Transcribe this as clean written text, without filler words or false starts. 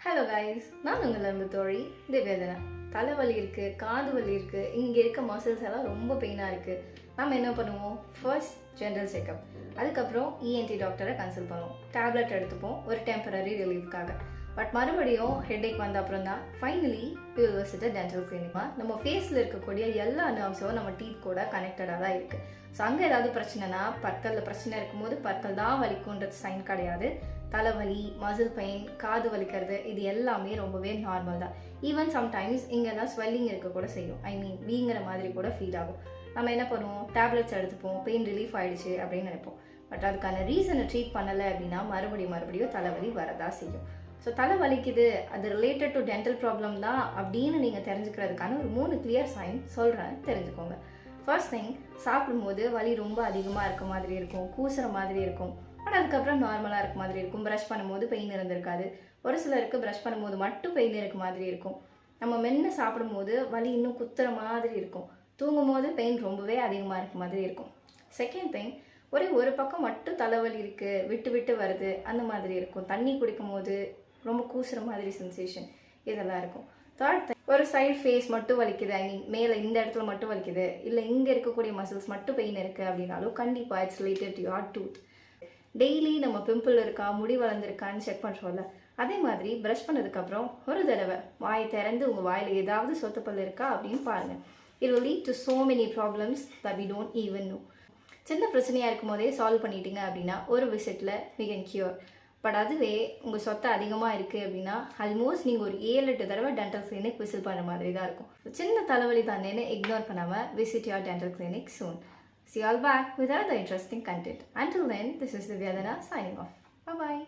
Hello guys, நான் உங்கள் அன்பு தோழி திவ்யதனா. தலைவலி இருக்குது, காது வலி இருக்குது, இங்கே இருக்க மசில்ஸ் எல்லாம் ரொம்ப பெயினாக இருக்குது. நம்ம என்ன பண்ணுவோம்? ஃபர்ஸ்ட் ஜென்ரல் செக்அப், அதுக்கப்புறம் இஎன்டி டாக்டரை கன்சல்ட் பண்ணுவோம். டேப்லெட் எடுத்துப்போம் ஒரு டெம்பரரி ரிலீஃப்காக. பட் மறுபடியும் ஹெட்ஏக் வந்த அப்புறம் தான் finally will visit dental clinic. நம்ம ஃபேஸில் இருக்கக்கூடிய எல்லா நர்வ்ஸும் நம்ம டீத் கூட கனெக்டடாக தான் இருக்குது. ஸோ அங்கே ஏதாவது பிரச்சனைனா, பற்களில் பிரச்சனை இருக்கும்போது பற்கள் தான் வலிக்குன்றது சைன் கிடையாது. தலைவலி, மசில் பெயின், காது வலிக்கிறது, இது எல்லாமே ரொம்பவே நார்மல் தான். ஈவன் சம்டைம்ஸ் இங்கெல்லாம் ஸ்வெல்லிங் இருக்க கூட செய்யும். வீங்கிற மாதிரி கூட ஃபீல் ஆகும். நம்ம என்ன பண்ணுவோம்? டேப்லெட்ஸ் எடுத்துப்போம், பெயின் ரிலீஃப் ஆகிடுச்சு அப்படின்னு நினைப்போம். பட் அதுக்கான ரீசனை ட்ரீட் பண்ணலை அப்படின்னா மறுபடியும் தலைவலி வரதா செய்யும். ஸோ தலை வலிக்குது, அது ரிலேட்டட் டு டென்டல் ப்ராப்ளம் தான் அப்படின்னு நீங்கள் தெரிஞ்சுக்கிறதுக்கான ஒரு 3 கிளியர் சைன் சொல்கிறேன், தெரிஞ்சுக்கோங்க. ஃபர்ஸ்ட் திங், சாப்பிடும்போது வலி ரொம்ப அதிகமாக இருக்க மாதிரி இருக்கும், கூசுகிற மாதிரி இருக்கும். பட் அதுக்கப்புறம் நார்மலாக இருக்க மாதிரி இருக்கும். ப்ரஷ் பண்ணும்போது பெயின் இருந்திருக்காது. ஒரு சிலருக்கு ப்ரஷ் பண்ணும்போது மட்டும் பெயின் இருக்க மாதிரி இருக்கும். நம்ம மென்று சாப்பிடும்போது வலி இன்னும் குத்துற மாதிரி இருக்கும். தூங்கும் போது பெயின் ரொம்பவே அதிகமாக இருக்க மாதிரி இருக்கும். செகண்ட் திங், ஒரு பக்கம் மட்டும் தலைவலி இருக்குது, விட்டு விட்டு வருது, அந்த மாதிரி இருக்கும். தண்ணி குடிக்கும் போது ரொம்ப கூசுகிற மாதிரி சென்சேஷன், இதெல்லாம் இருக்கும். தேர்ட் திங், ஒரு சைடு ஃபேஸ் மட்டும் வலிக்குது, மேலே இந்த இடத்துல மட்டும் வலிக்குது, இல்லை இங்கே இருக்கக்கூடிய மசில்ஸ் மட்டும் பெயின் இருக்குது அப்படின்னாலும் கண்டிப்பாக it's related to your tooth. Daily நம்ம பிம்பிள் இருக்கா, முடி வளர்ந்துருக்கான்னு செக் பண்ணுறோம்ல, அதே மாதிரி ப்ரஷ் பண்ணதுக்கப்புறம் ஒரு தடவை வாயை திறந்து உங்கள் வாயில் ஏதாவது சொத்தப்பல் இருக்கா அப்படின்னு பாருங்கள். It will lead to so many problems that we don't even know. சின்ன பிரச்சனையாக இருக்கும் போதே சால்வ் பண்ணிட்டீங்க அப்படின்னா ஒரு விசிட்டில் we can cure. பட் அதுவே உங்கள் சொத்தை அதிகமாக இருக்குது அப்படின்னா ஆல்மோஸ்ட் நீங்கள் ஒரு 7-8 தடவை டென்டல் கிளினிக் விசிட் பண்ணுற மாதிரி தான் இருக்கும். சின்ன தலைவலி தானேன்னு இக்னோர் பண்ணாமல் visit your dental clinic soon. See you all back with other interesting content. Until then, this is Divyadana signing off. Bye-bye.